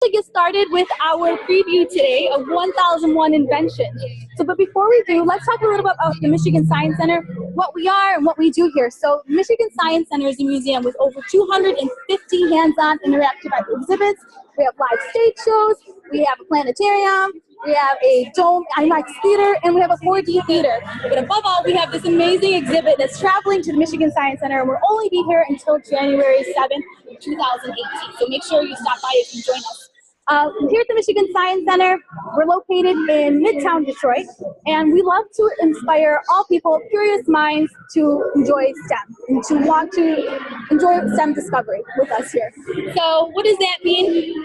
To get started with our preview today of 1001 Inventions. But before we do, let's talk a little bit about the Michigan Science Center, what we are and what we do here. So Michigan Science Center is a museum with over 250 hands-on interactive exhibits. We have live stage shows, we have a planetarium, we have a dome IMAX theater, and we have a 4D theater. But above all, we have this amazing exhibit that's traveling to the Michigan Science Center, and we'll only be here until January 7th, 2018. So make sure you stop by if you join us. Here at the Michigan Science Center, we're located in Midtown Detroit, and we love to inspire all people, curious minds, to enjoy STEM and to want to enjoy STEM discovery with us here. So what does that mean?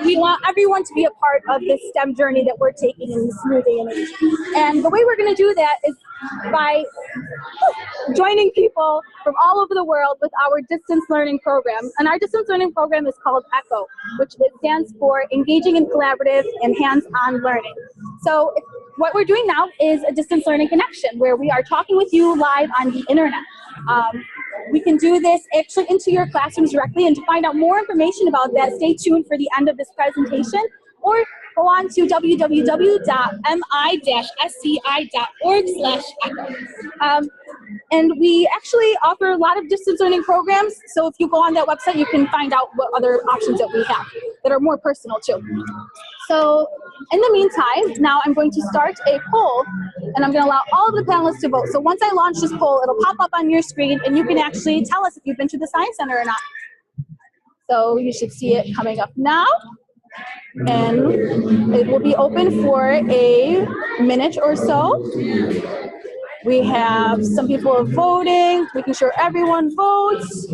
We want everyone to be a part of this STEM journey that we're taking in this new day and age. And the way we're going to do that is by joining people from all over the world with our distance learning program. And our distance learning program is called ECHO, which stands for Engaging in Collaborative and Hands-on Learning. So what we're doing now is a distance learning connection where we are talking with you live on the internet. We can do this actually into your classrooms directly, and to find out more information about that, stay tuned for the end of this presentation, or go on to www.mi-sci.org/echo. And we actually offer a lot of distance learning programs, so if you go on that website, you can find out what other options that we have that are more personal too. So in the meantime, now I'm going to start a poll, and I'm going to allow all of the panelists to vote. So once I launch this poll, it'll pop up on your screen, and you can actually tell us if you've been to the Science Center or not. So you should see it coming up now. And it will be open for a minute or so. We have some people voting, making sure everyone votes.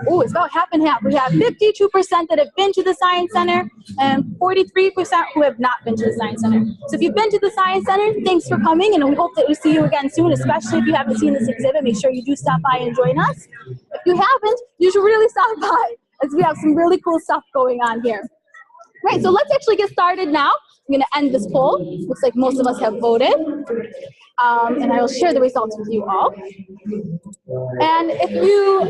Oh, it's about half and half. We have 52% that have been to the Science Center and 43% who have not been to the Science Center. So if you've been to the Science Center, thanks for coming, and we hope that we see you again soon, especially if you haven't seen this exhibit. Make sure you do stop by and join us. If you haven't, you should really stop by, as we have some really cool stuff going on here. Right, so let's actually get started now. I'm going to end this poll. Looks like most of us have voted. And I will share the results with you all. And if you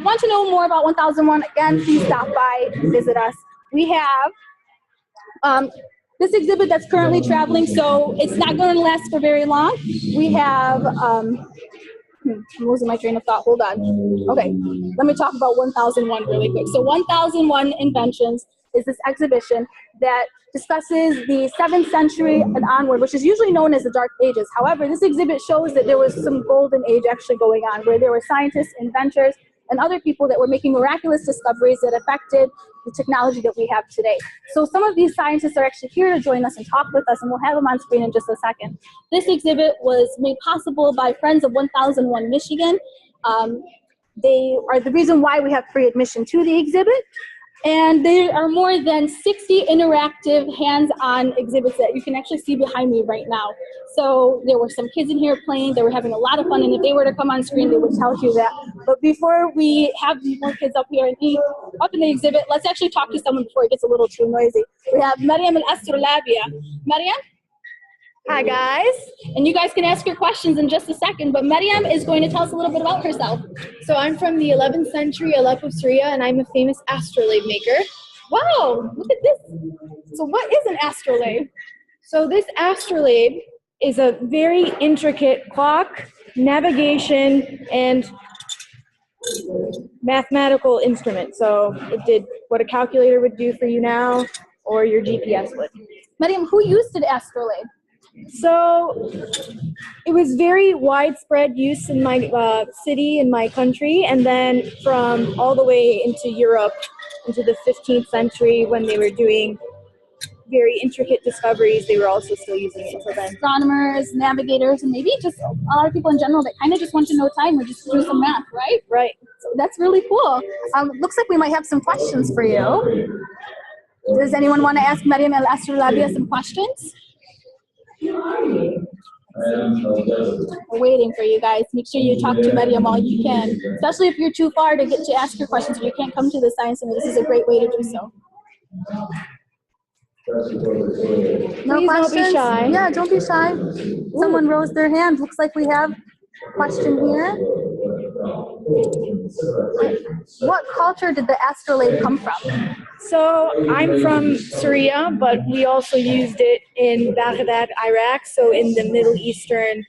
want to know more about 1001, again, please stop by and visit us. We have this exhibit that's currently traveling, so it's not going to last for very long. We have, I'm losing my train of thought, hold on. Okay, let me talk about 1001 really quick. So 1001 Inventions is this exhibition that discusses the 7th century and onward, which is usually known as the Dark Ages. However, this exhibit shows that there was some golden age actually going on, where there were scientists, inventors, and other people that were making miraculous discoveries that affected the technology that we have today. So some of these scientists are actually here to join us and talk with us, and we'll have them on screen in just a second. This exhibit was made possible by Friends of 1001 Michigan. They are the reason why we have free admission to the exhibit. And there are more than 60 interactive hands-on exhibits that you can actually see behind me right now. So there were some kids in here playing, they were having a lot of fun, and if they were to come on screen, they would tell you that. But before we have these more kids up here and up in the exhibit, let's actually talk to someone before it gets a little too noisy. We have Maryam and Astrolabe. Maryam? Hi guys, and you guys can ask your questions in just a second, but Maryam is going to tell us a little bit about herself. So I'm from the 11th century Aleppo, Syria, and I'm a famous astrolabe maker. Wow, look at this. So what is an astrolabe? So this astrolabe is a very intricate clock, navigation, and mathematical instrument. So it did what a calculator would do for you now, or your GPS would. Maryam, who used an astrolabe? So it was very widespread use in my city, in my country, and then from all the way into Europe, into the 15th century, when they were doing very intricate discoveries, they were also still using it until then. Astronomers, navigators, and maybe just a lot of people in general that kind of just want to know time or just do some math, right? Right. So that's really cool. Looks like we might have some questions for you. Does anyone want to ask Maryam El Astrolabe some questions? We're waiting for you guys. Make sure you talk to Maryam while you can, especially if you're too far to get to ask your questions and you can't come to the Science Center. This is a great way to do so. No questions? Don't be shy. Yeah, don't be shy. Someone rose their hand. Looks like we have a question here. What culture did the astrolabe come from? So I'm from Syria, but we also used it in Baghdad, Iraq. So in the Middle Eastern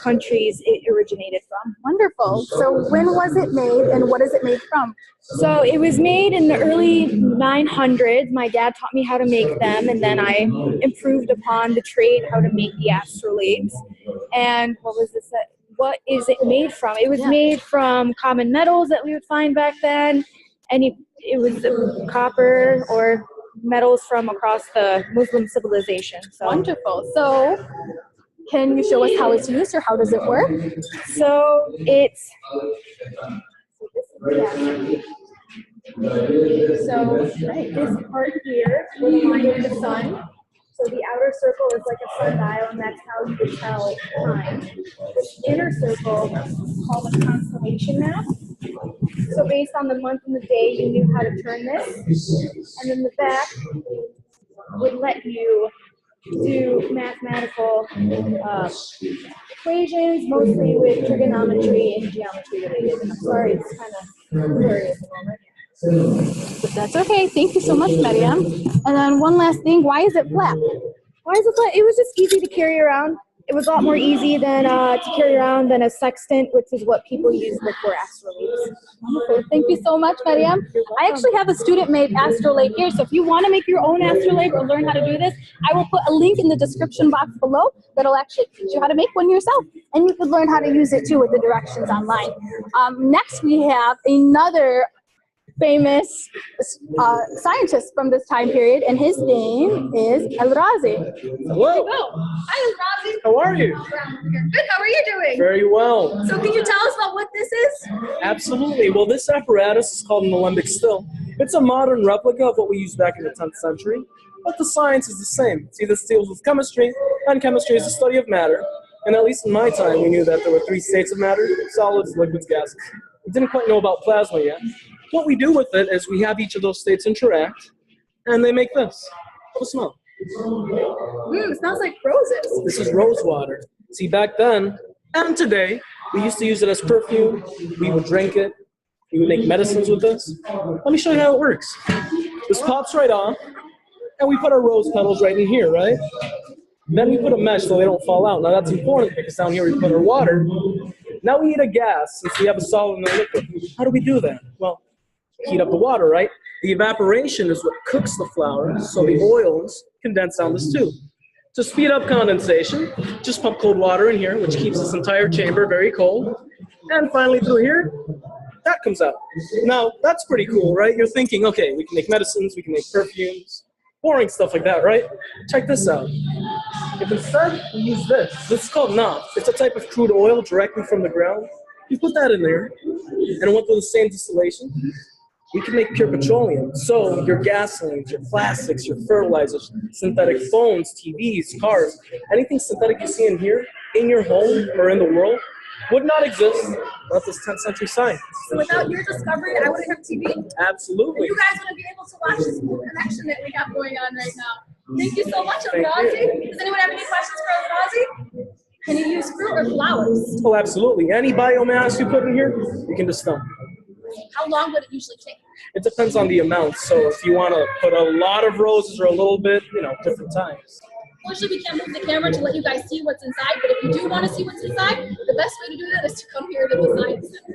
countries it originated from. Wonderful. So when was it made and what is it made from? So it was made in the early 900s. My dad taught me how to make them, and then I improved upon the trade how to make the astrolabes. And what was this? What is it made from? It was made from common metals that we would find back then, and it was copper or metals from across the Muslim civilization. So. Wonderful. So can you show us how it's used or how does it work? So it's this part here was lined with the sun. So the outer circle is like a sundial, and that's how you would tell time. This inner circle is called a constellation map. So based on the month and the day, you knew how to turn this. And then the back would let you do mathematical equations, mostly with trigonometry and geometry related. I'm sorry, it's kind of blurry at the moment. But that's okay. Thank you so much, Mariam. And then one last thing, why is it flat? Why is it flat? It was just easy to carry around. It was a lot more easy than to carry around than a sextant, which is what people use before astrolabes. Wonderful. Thank you so much, Mariam. I actually have a student-made astrolabe here, so if you want to make your own astrolabe or learn how to do this, I will put a link in the description box below that'll actually teach you how to make one yourself, and you can learn how to use it too with the directions online. Next, we have another famous scientist from this time period, and his name is El-Razi. Hello. Hi, El-Razi. How are you? Good. How are you doing? Very well. So can you tell us about what this is? Absolutely. Well, this apparatus is called an alembic still. It's a modern replica of what we used back in the 10th century, but the science is the same. See, this deals with chemistry, and chemistry is the study of matter. And at least in my time, we knew that there were 3 states of matter: solids, liquids, gases. We didn't quite know about plasma yet. What we do with it is we have each of those states interact, and they make this. Have a smell. It smells like roses. This is rose water. See, back then, and today, we used to use it as perfume. We would drink it. We would make medicines with this. Let me show you how it works. This pops right off, and we put our rose petals right in here, right? Then we put a mesh so they don't fall out. Now that's important because down here we put our water. Now we need a gas since we have a solid and a liquid. How do we do that? Well, heat up the water, right? The evaporation is what cooks the flour, so the oils condense down this tube. To speed up condensation, just pump cold water in here, which keeps this entire chamber very cold. And finally through here, that comes out. Now, that's pretty cool, right? You're thinking, okay, we can make medicines, we can make perfumes, boring stuff like that, right? Check this out. If instead we use this is called naphtha. It's a type of crude oil directly from the ground. You put that in there, and it went through the same distillation. We can make pure petroleum. So your gasolines, your plastics, your fertilizers, synthetic phones, TVs, cars, anything synthetic you see in here, in your home or in the world, would not exist without this 10th century science. So without your discovery, I wouldn't have TV? Absolutely. You guys wouldn't be able to watch this cool connection that we have going on right now. Thank you so much, El-Razi. Does anyone have any questions for El-Razi? Can you use fruit or flowers? Oh, absolutely. Any biomass you put in here, you can distill. How long would it usually take? It depends on the amount. So if you want to put a lot of roses or a little bit, different times. Unfortunately, we can't move the camera to let you guys see what's inside, but if you do want to see what's inside, the best way to do that is to come here to the science center.